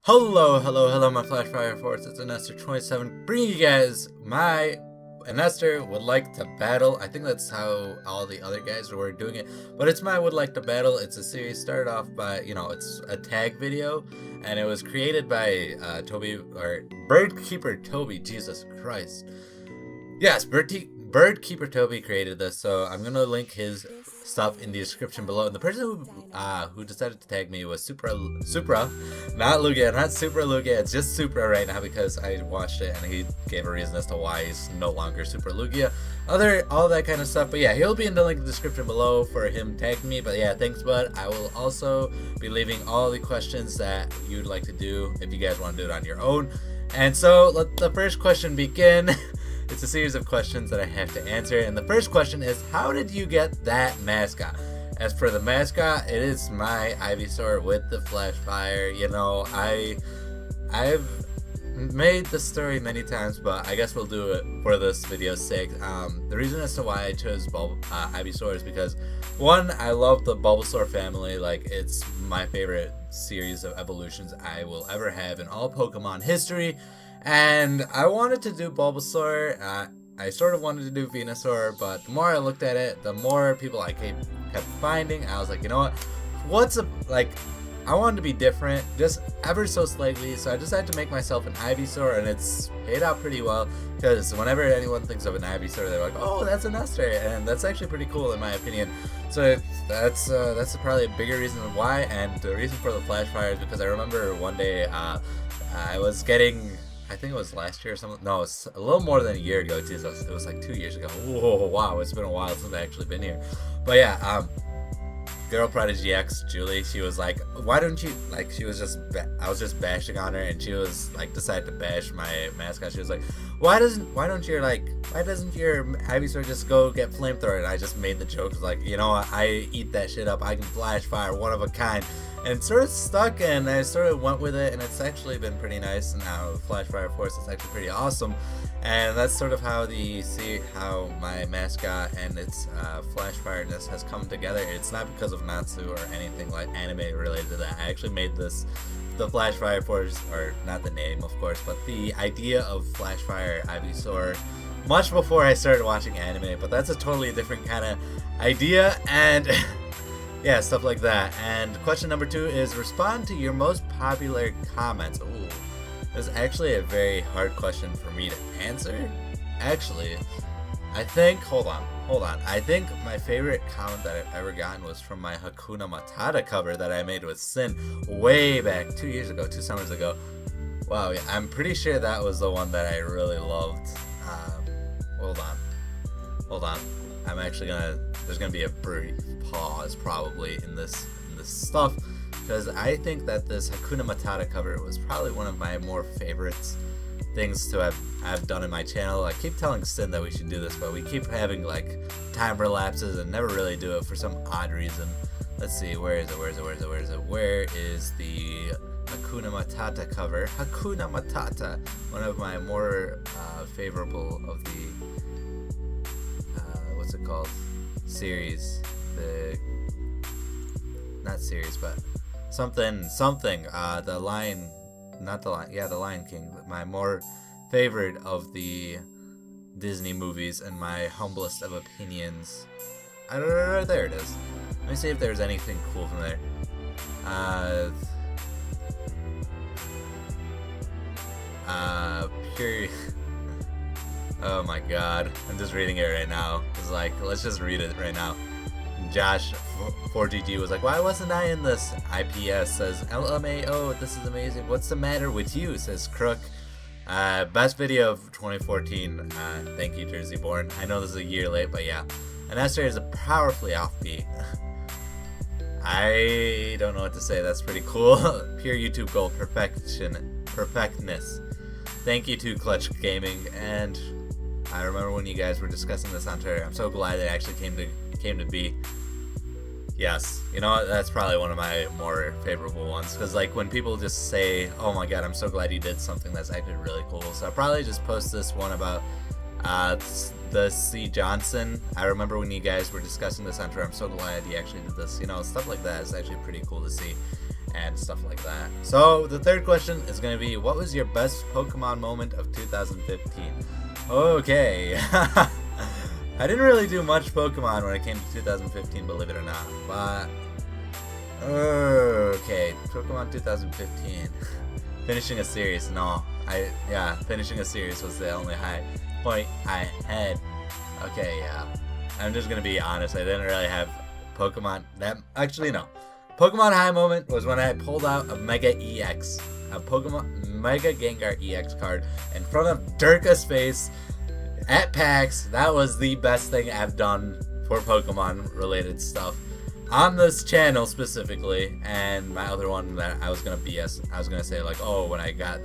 Hello, my Flash Fire Force. It's Enestor 27, bringing you guys my Enestor would like to battle. I think that's how all the other guys were doing it, but it's my would like to battle. It's a series started off by, it's a tag video, and it was created by Toby, or Birdkeeper Toby. Jesus Christ. Yes, Birdkeeper Toby created this, so I'm gonna link his stuff in the description below. And the person who decided to tag me was Supra, not Lugia, not Supra Lugia. It's just Supra right now because I watched it and he gave a reason as to why he's no longer Supra Lugia. All that kind of stuff. But yeah, he'll be in the link in the description below for him tagging me. But yeah, thanks, bud. I will also be leaving all the questions that you'd like to do if you guys want to do it on your own. And so let the first question begin. It's a series of questions that I have to answer, and the first question is, how did you get that mascot? As for the mascot, it is my Ivysaur with the Flash Fire. I've made the story many times, but I guess we'll do it for this video's sake. The reason as to why I chose Ivysaur is because, one, I love the Bulbasaur family. Like, it's my favorite series of evolutions I will ever have in all Pokemon history. And I wanted to do Bulbasaur. I sort of wanted to do Venusaur, but the more I looked at it, the more people I kept finding. I was like, you know what? I wanted to be different, just ever so slightly. So I decided to make myself an Ivysaur, and it's paid out pretty well. Because whenever anyone thinks of an Ivysaur, they're like, "Oh, that's an Enestor," and that's actually pretty cool in my opinion. So that's probably a bigger reason why. And the reason for the Flash Fire is because I remember one day I was getting, I think it was last year or something. No, it's a little more than a year ago. Jesus, it was like 2 years ago. Whoa, wow, it's been a while since I've actually been here. But yeah, Girl Prodigy X, Julie, she was like, why don't you, like, she was just, I was just bashing on her, and she was like, decided to bash my mascot. She was like, why doesn't your Ivysaur just go get flamethrower? And I just made the joke, like, you know what, I eat that shit up, I can Flash Fire, one of a kind. And it sort of stuck, and I sort of went with it, and it's actually been pretty nice. And now Flash Fire Force is actually pretty awesome, and that's sort of how how my mascot and its Flash Fireness has come together. It's not because of Natsu or anything like anime related to that. I actually made the Flash Fire Force, or not the name, of course, but the idea of Flash Fire Ivysaur much before I started watching anime. But that's a totally different kind of idea, and yeah, stuff like that. And question number 2 is, respond to your most popular comments. Ooh, this is actually a very hard question for me to answer. Actually, I think, hold on. I think my favorite comment that I've ever gotten was from my Hakuna Matata cover that I made with Sin way back 2 years ago, 2 summers ago. Wow, yeah, I'm pretty sure that was the one that I really loved. Hold on. I'm actually there's gonna be a brief pause probably in this stuff, because I think that this Hakuna Matata cover was probably one of my more favorites things to have done in my channel. I keep telling Sin that we should do this, but we keep having like time relapses and never really do it for some odd reason. Let's see, where is it? Where is the Hakuna Matata cover? Hakuna Matata, one of my more favorable of the what's it called? Series. Not series, but something. The Lion, not the Lion. Yeah, the Lion King. My more favorite of the Disney movies, and my humblest of opinions. I don't know. There it is. Let me see if there's anything cool from there. Pure. Oh my god, I'm just reading it right now. It's like, let's just read it right now. Josh 4GG was like, why wasn't I in this? IPS says, LMAO, this is amazing. What's the matter with you? Says Crook. Best video of 2014. Thank you, Jersey Born. I know this is a year late, but yeah. Enestor is a powerfully offbeat. I don't know what to say. That's pretty cool. Pure YouTube goal, perfectness. Thank you to Clutch Gaming, and I remember when you guys were discussing this on Twitter. I'm so glad it actually came to be. Yes, you know what? That's probably one of my more favorable ones, because like when people just say, "Oh my god, I'm so glad you did something that's actually really cool," so I'll probably just post this one about the C. Johnson. I remember when you guys were discussing this on Twitter. I'm so glad you actually did this. You know, stuff like that is actually pretty cool to see. and stuff like that. So the third question is going to be, what was your best Pokemon moment of 2015? Okay. I didn't really do much Pokemon when it came to 2015, believe it or not. But okay, Pokemon 2015. Finishing a series. No, finishing a series was the only high point I had. Okay, yeah. I'm just gonna be honest. I didn't really have Pokemon. Actually, no. Pokemon high moment was when I pulled out a Mega EX, a Pokemon Mega Gengar EX card in front of Durka's face at PAX. That was the best thing I've done for Pokemon related stuff on this channel specifically. And my other one that I was gonna say like, oh, when I got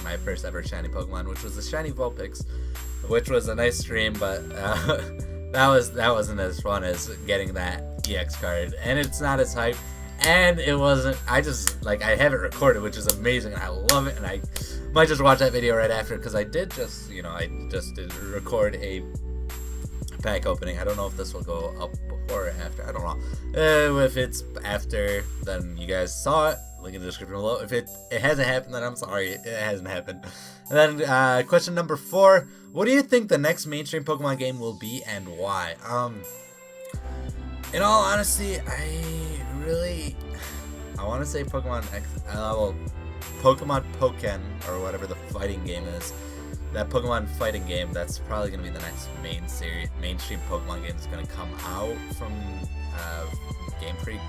my first ever shiny Pokemon, which was the shiny Vulpix, which was a nice stream, but that wasn't as fun as getting that EX card, and it's not as hype, and it wasn't. I have it recorded, which is amazing, and I love it, and I might just watch that video right after, because I just did record a pack opening. I don't know if this will go up before or after. I don't know. If it's after, then you guys saw it. Link in the description below. If it hasn't happened, then I'm sorry, it hasn't happened. And then question number 4: what do you think the next mainstream Pokemon game will be, and why? In all honesty, I want to say Pokemon Pokemon Pokken, or whatever the fighting game is. That Pokemon fighting game, that's probably going to be the next mainstream Pokemon game that's going to come out from Game Freak.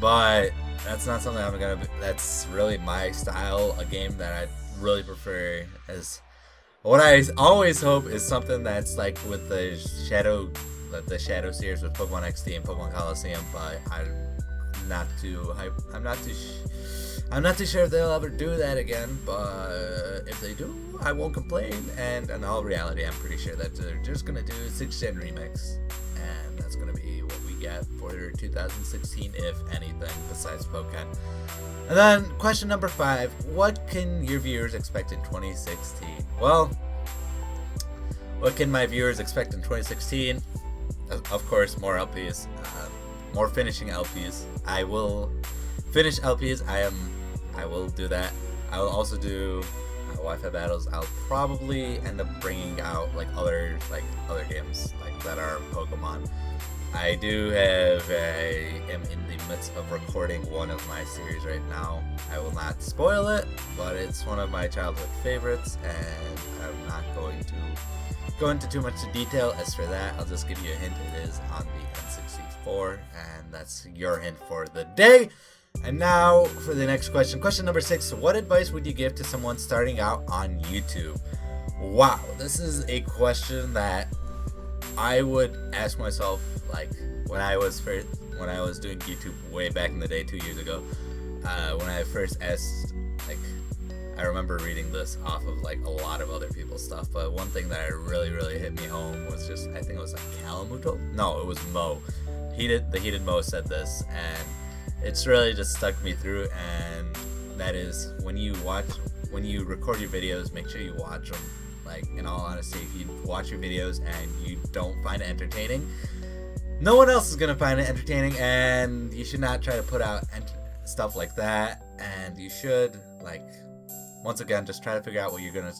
But that's not something that's really my style. A game that I really prefer is what I always hope is something that's like with the Shadow series with Pokemon XD and Pokemon Coliseum, but I'm not too sure if they'll ever do that again. But if they do, I won't complain. And in all reality, I'm pretty sure that they're just gonna do a 6th Gen remix, and that's gonna be what we get for 2016, if anything, besides Pokemon. And then question number 5: what can your viewers expect in 2016? Well, what can my viewers expect in 2016? Of course, more LPs, more finishing LPs. I will finish LPs. I will do that. I will also do Wi-Fi battles. I'll probably end up bringing out other games that are Pokemon. I do am in the midst of recording one of my series right now. I will not spoil it, but it's one of my childhood favorites, and I'm not going to go into too much detail as for that. I'll just give you a hint. It is on the N64, and that's your hint for the day. And now for the next question. Question number 6: what advice would you give to someone starting out on YouTube? Wow, this is a question that I would ask myself when I was doing YouTube way back in the day, 2 years ago. When I first asked, I remember reading this off of a lot of other people's stuff, but one thing that really hit me home was just, I think it was Calamuto? No, it was Mo. The Heated Mo said this, and it's really just stuck me through, and that is, when you record your videos, make sure you watch them. In all honesty, if you watch your videos and you don't find it entertaining, no one else is going to find it entertaining, and you should not try to put out stuff like that. And you should, once again, just try to figure out what you're gonna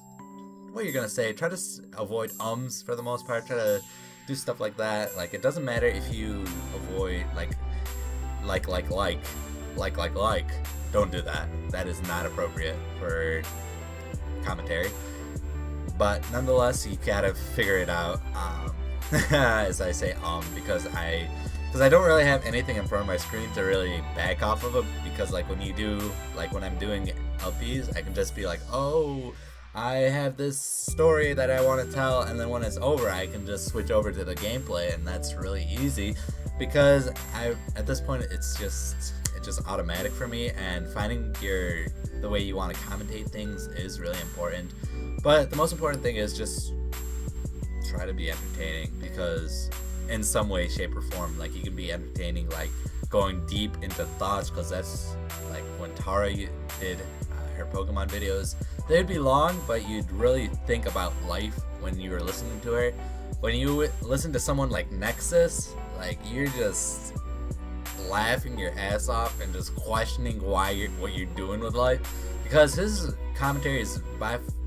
say. Try to avoid ums for the most part. Try to do stuff like that. It doesn't matter if you avoid like. Don't do that. That is not appropriate for commentary. But nonetheless, you gotta figure it out. As I say, because I don't really have anything in front of my screen to really back off of it. Because when I'm doing LPs, I can just be like, oh, I have this story that I want to tell, and then when it's over, I can just switch over to the gameplay, and that's really easy. Because at this point, it's just automatic for me, and finding the way you want to commentate things is really important. But the most important thing is just try to be entertaining, because in some way, shape, or form, you can be entertaining, going deep into thoughts, because that's when Tara did her Pokemon videos. They'd be long, but you'd really think about life when you were listening to her. When you listen to someone like Nexus, you're just laughing your ass off and just questioning what you're doing with life, because his commentary is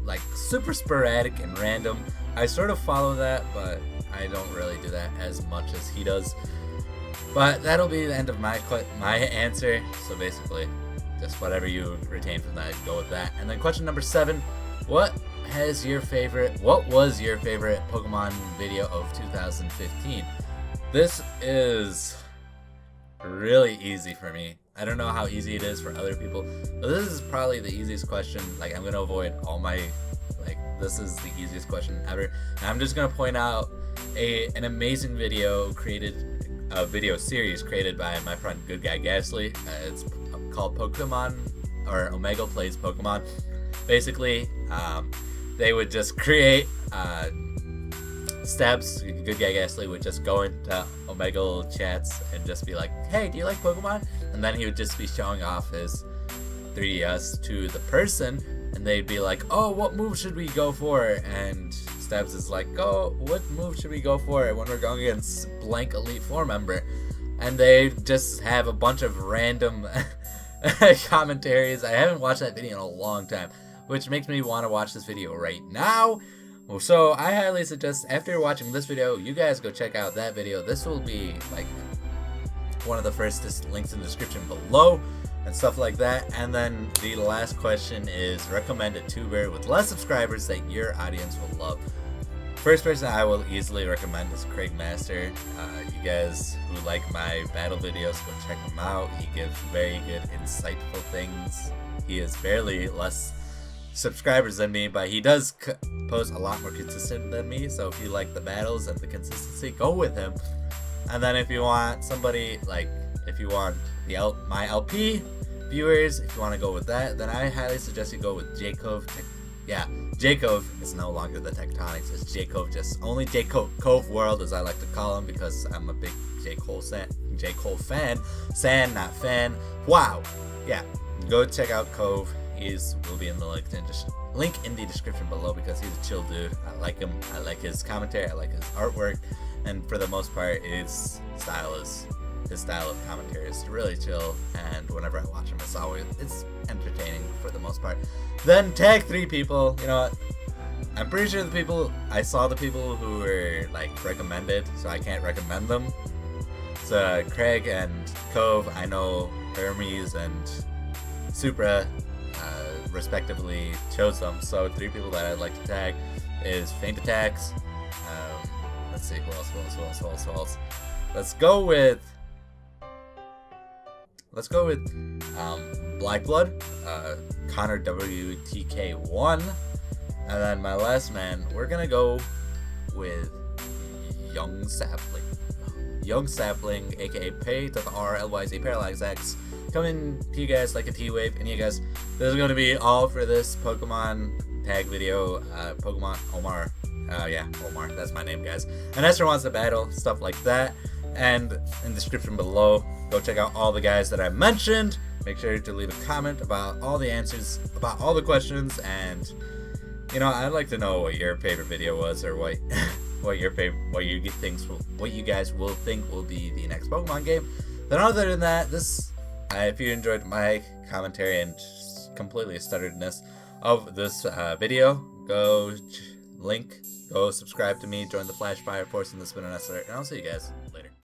like super sporadic and random. I sort of follow that, but I don't really do that as much as he does. But that'll be the end of my answer. So basically, just whatever you retain from that, go with that. And then question number 7: what was your favorite Pokemon video of 2015? This is really easy for me. I don't know how easy it is for other people, but this is probably the easiest question. Like, I'm gonna avoid all my, like, this is the easiest question ever. And I'm just gonna point out an amazing video a video series created by my friend Good Guy Gasly. It's called Pokemon, or Omega Plays Pokemon. Basically, they would just create steps. Good Guy Gasly would just go into Omega chats and just be like, hey, do you like Pokemon? And then he would just be showing off his 3DS to the person, and they'd be like, oh, what move should we go for? And Steps is like, oh, what move should we go for when we're going against blank Elite Four member? And they just have a bunch of random commentaries. I haven't watched that video in a long time, which makes me want to watch this video right now. So I highly suggest, after watching this video, you guys go check out that video. This will be like one of the first links in the description below and stuff like that. And then the last question is, recommend a tuber with less subscribers that your audience will love. First person I will easily recommend is Craig Master. You guys who like my battle videos, go check him out. He gives very good, insightful things. He is barely less subscribers than me, but he does post a lot more consistent than me. So if you like the battles and the consistency, go with him. And then if you want somebody like, if you want my LP viewers, if you want to go with that, then I highly suggest you go with J-Cove. Yeah, J-Cove is no longer the Tectonics. It's J-Cove, just only J-Cove World, as I like to call him, because I'm a big J. Cole fan. San, not fan. Wow. Yeah, go check out Cove. Will be in the link in the description below, because he's a chill dude. I like him. I like his commentary. I like his artwork, and for the most part, his style of commentary is really chill. And whenever I watch him, it's entertaining for the most part. Then tag 3 people. You know what? I'm pretty sure I saw the people who were like recommended, so I can't recommend them. So Craig and Cove, I know Hermes and Supra respectively chose them. So 3 people that I'd like to tag is Faint Attacks. Let's see, who else? Let's go with Blackblood, Connor WTK1, and then my last man, we're gonna go with Young Sapling, aka Pay to the R LYZ Parallax X, coming to you guys like a T-Wave. And you guys, this is gonna be all for this Pokemon tag video. Pokemon Omar, Omar, that's my name, guys. Enestor wants to battle, stuff like that. And in the description below, go check out all the guys that I mentioned. Make sure to leave a comment about all the answers, about all the questions, and you know, I'd like to know what your favorite video was, or what you guys will think will be the next Pokemon game. Then other than that, if you enjoyed my commentary and completely stutteredness of this video, go subscribe to me, join the Flash Fire Force, and this has been Enestor, and I'll see you guys.